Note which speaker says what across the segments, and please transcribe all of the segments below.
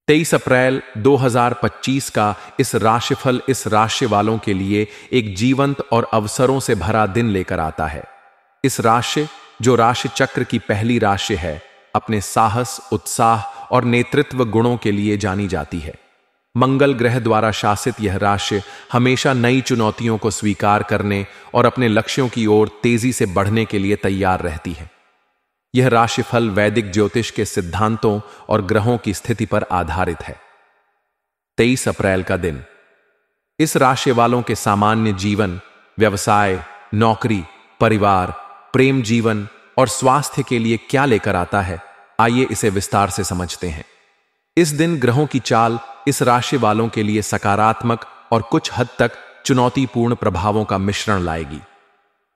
Speaker 1: 23 अप्रैल 2025 का इस राशिफल इस राशि वालों के लिए एक जीवंत और अवसरों से भरा दिन लेकर आता है। इस राशि, जो राशि चक्र की पहली राशि है, अपने साहस, उत्साह और नेतृत्व गुणों के लिए जानी जाती है। मंगल ग्रह द्वारा शासित यह राशि हमेशा नई चुनौतियों को स्वीकार करने और अपने लक्ष्यों की ओर तेजी से बढ़ने के लिए तैयार रहती है। यह राशिफल वैदिक ज्योतिष के सिद्धांतों और ग्रहों की स्थिति पर आधारित है। 23 अप्रैल का दिन इस राशि वालों के सामान्य जीवन, व्यवसाय, नौकरी, परिवार, प्रेम जीवन और स्वास्थ्य के लिए क्या लेकर आता है, आइए इसे विस्तार से समझते हैं। इस दिन ग्रहों की चाल इस राशि वालों के लिए सकारात्मक और कुछ हद तक चुनौतीपूर्ण प्रभावों का मिश्रण लाएगी।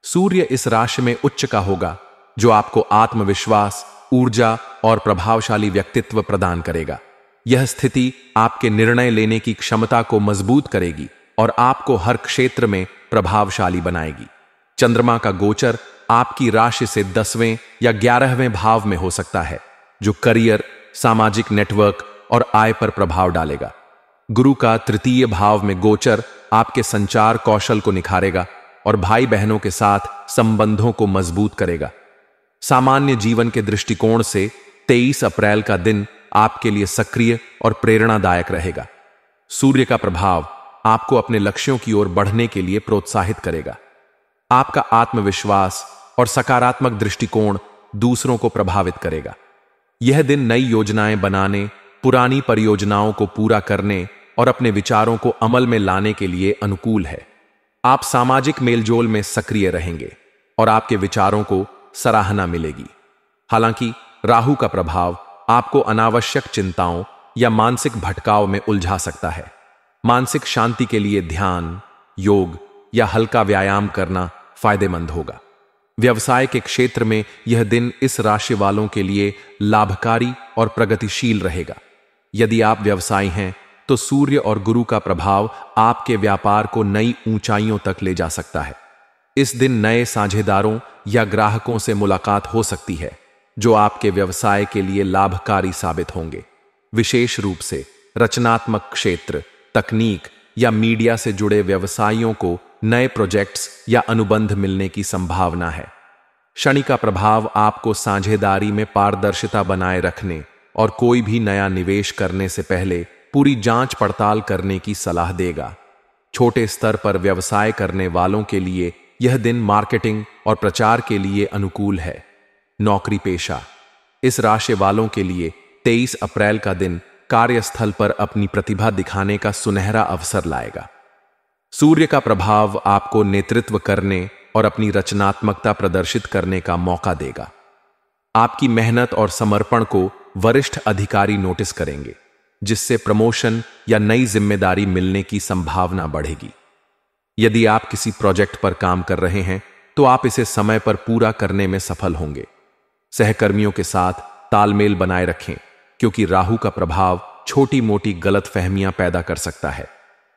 Speaker 1: सूर्य इस राशि में उच्च का होगा, जो आपको आत्मविश्वास, ऊर्जा और प्रभावशाली व्यक्तित्व प्रदान करेगा। यह स्थिति आपके निर्णय लेने की क्षमता को मजबूत करेगी और आपको हर क्षेत्र में प्रभावशाली बनाएगी। चंद्रमा का गोचर आपकी राशि से 10वें या 11वें भाव में हो सकता है, जो करियर, सामाजिक नेटवर्क और आय पर प्रभाव डालेगा। गुरु का तृतीय भाव में गोचर आपके संचार कौशल को निखारेगा और भाई बहनों के साथ संबंधों को मजबूत करेगा। सामान्य जीवन के दृष्टिकोण से 23 अप्रैल का दिन आपके लिए सक्रिय और प्रेरणादायक रहेगा। सूर्य का प्रभाव आपको अपने लक्ष्यों की ओर बढ़ने के लिए प्रोत्साहित करेगा। आपका आत्मविश्वास और सकारात्मक दृष्टिकोण दूसरों को प्रभावित करेगा। यह दिन नई योजनाएं बनाने, पुरानी परियोजनाओं को पूरा करने और अपने विचारों को अमल में लाने के लिए अनुकूल है। आप सामाजिक मेलजोल में सक्रिय रहेंगे और आपके विचारों को सराहना मिलेगी। हालांकि राहु का प्रभाव आपको अनावश्यक चिंताओं या मानसिक भटकाव में उलझा सकता है। मानसिक शांति के लिए ध्यान, योग या हल्का व्यायाम करना फायदेमंद होगा। व्यवसाय के क्षेत्र में यह दिन इस राशि वालों के लिए लाभकारी और प्रगतिशील रहेगा। यदि आप व्यवसायी हैं, तो सूर्य और गुरु का प्रभाव आपके व्यापार को नई ऊंचाइयों तक ले जा सकता है। इस दिन नए साझेदारों या ग्राहकों से मुलाकात हो सकती है, जो आपके व्यवसाय के लिए लाभकारी साबित होंगे। विशेष रूप से रचनात्मक क्षेत्र, तकनीक या मीडिया से जुड़े व्यवसायियों को नए प्रोजेक्ट्स या अनुबंध मिलने की संभावना है। शनि का प्रभाव आपको साझेदारी में पारदर्शिता बनाए रखने और कोई भी नया निवेश करने से पहले पूरी जांच पड़ताल करने की सलाह देगा। छोटे स्तर पर व्यवसाय करने वालों के लिए यह दिन मार्केटिंग और प्रचार के लिए अनुकूल है। नौकरी पेशा इस राशि वालों के लिए 23 अप्रैल का दिन कार्यस्थल पर अपनी प्रतिभा दिखाने का सुनहरा अवसर लाएगा। सूर्य का प्रभाव आपको नेतृत्व करने और अपनी रचनात्मकता प्रदर्शित करने का मौका देगा। आपकी मेहनत और समर्पण को वरिष्ठ अधिकारी नोटिस करेंगे, जिससे प्रमोशन या नई जिम्मेदारी मिलने की संभावना बढ़ेगी। यदि आप किसी प्रोजेक्ट पर काम कर रहे हैं, तो आप इसे समय पर पूरा करने में सफल होंगे। सहकर्मियों के साथ तालमेल बनाए रखें, क्योंकि राहु का प्रभाव छोटी मोटी गलतफहमियां पैदा कर सकता है।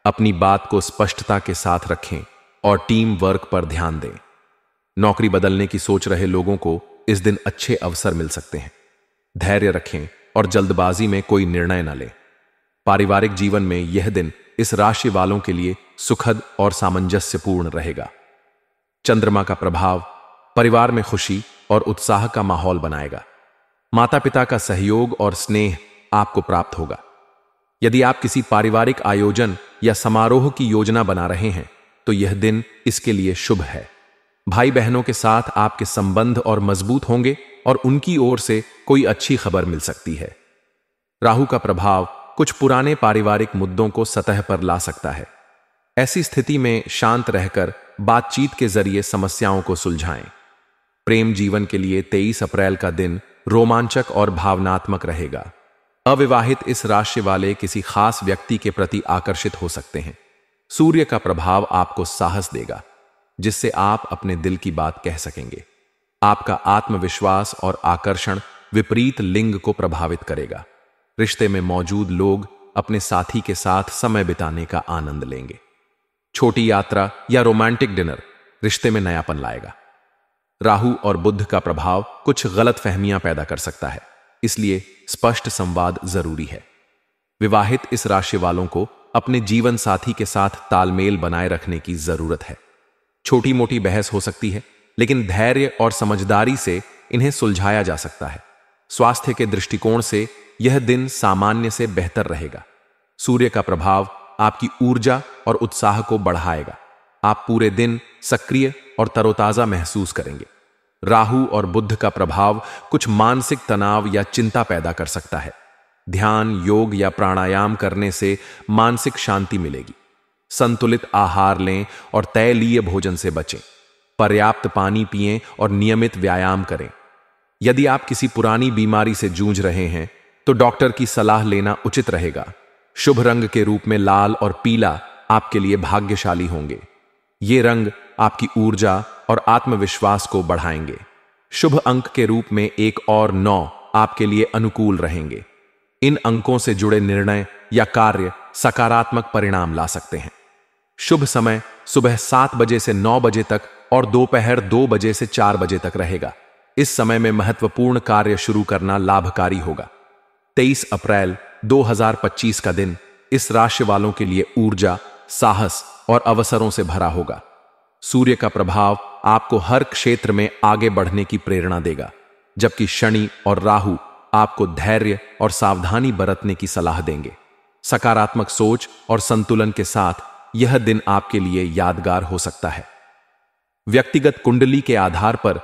Speaker 1: अपनी बात को स्पष्टता के साथ रखें और टीम वर्क पर ध्यान दें। नौकरी बदलने की सोच रहे लोगों को इस दिन अच्छे अवसर मिल सकते हैं। धैर्य रखें और जल्दबाजी में कोई निर्णय न लें। पारिवारिक जीवन में यह दिन इस राशि वालों के लिए सुखद और सामंजस्यपूर्ण रहेगा। चंद्रमा का प्रभाव परिवार में खुशी और उत्साह का माहौल बनाएगा। माता पिता का सहयोग और स्नेह आपको प्राप्त होगा। यदि आप किसी पारिवारिक आयोजन या समारोह की योजना बना रहे हैं, तो यह दिन इसके लिए शुभ है। भाई बहनों के साथ आपके संबंध और मजबूत होंगे और उनकी ओर से कोई अच्छी खबर मिल सकती है। राहु का प्रभाव कुछ पुराने पारिवारिक मुद्दों को सतह पर ला सकता है। ऐसी स्थिति में शांत रहकर बातचीत के जरिए समस्याओं को सुलझाएं। प्रेम जीवन के लिए 23 अप्रैल का दिन रोमांचक और भावनात्मक रहेगा। अविवाहित इस राशि वाले किसी खास व्यक्ति के प्रति आकर्षित हो सकते हैं। सूर्य का प्रभाव आपको साहस देगा, जिससे आप अपने दिल की बात कह सकेंगे। आपका आत्मविश्वास और आकर्षण विपरीत लिंग को प्रभावित करेगा। रिश्ते में मौजूद लोग अपने साथी के साथ समय बिताने का आनंद लेंगे। छोटी यात्रा या रोमांटिक डिनर रिश्ते में नयापन लाएगा। राहु और बुध का प्रभाव कुछ गलतफहमियां पैदा कर सकता है, इसलिए स्पष्ट संवाद जरूरी है। विवाहित इस राशि वालों को अपने जीवन साथी के साथ तालमेल बनाए रखने की जरूरत है। छोटी मोटी बहस हो सकती है, लेकिन धैर्य और समझदारी से इन्हें सुलझाया जा सकता है। स्वास्थ्य के दृष्टिकोण से यह दिन सामान्य से बेहतर रहेगा। सूर्य का प्रभाव आपकी ऊर्जा और उत्साह को बढ़ाएगा। आप पूरे दिन सक्रिय और तरोताजा महसूस करेंगे। राहु और बुध का प्रभाव कुछ मानसिक तनाव या चिंता पैदा कर सकता है। ध्यान, योग या प्राणायाम करने से मानसिक शांति मिलेगी। संतुलित आहार लें और तैलीय भोजन से बचें। पर्याप्त पानी पिएं और नियमित व्यायाम करें। यदि आप किसी पुरानी बीमारी से जूझ रहे हैं तो डॉक्टर की सलाह लेना उचित रहेगा। शुभ रंग के रूप में लाल और पीला आपके लिए भाग्यशाली होंगे। ये रंग आपकी ऊर्जा और आत्मविश्वास को बढ़ाएंगे। शुभ अंक के रूप में 1 और 9 आपके लिए अनुकूल रहेंगे। इन अंकों से जुड़े निर्णय या कार्य सकारात्मक परिणाम ला सकते हैं। शुभ समय सुबह 7 बजे से 9 बजे तक और दोपहर 2 बजे से 4 बजे तक रहेगा। इस समय में महत्वपूर्ण कार्य शुरू करना लाभकारी होगा। 23 अप्रैल 2025 का दिन इस राशि वालों के लिए ऊर्जा, साहस और अवसरों से भरा होगा। सूर्य का प्रभाव आपको हर क्षेत्र में आगे बढ़ने की प्रेरणा देगा, जबकि शनि और राहु आपको धैर्य और सावधानी बरतने की सलाह देंगे। सकारात्मक सोच और संतुलन के साथ यह दिन आपके लिए यादगार हो सकता है। व्यक्तिगत कुंडली के आधार पर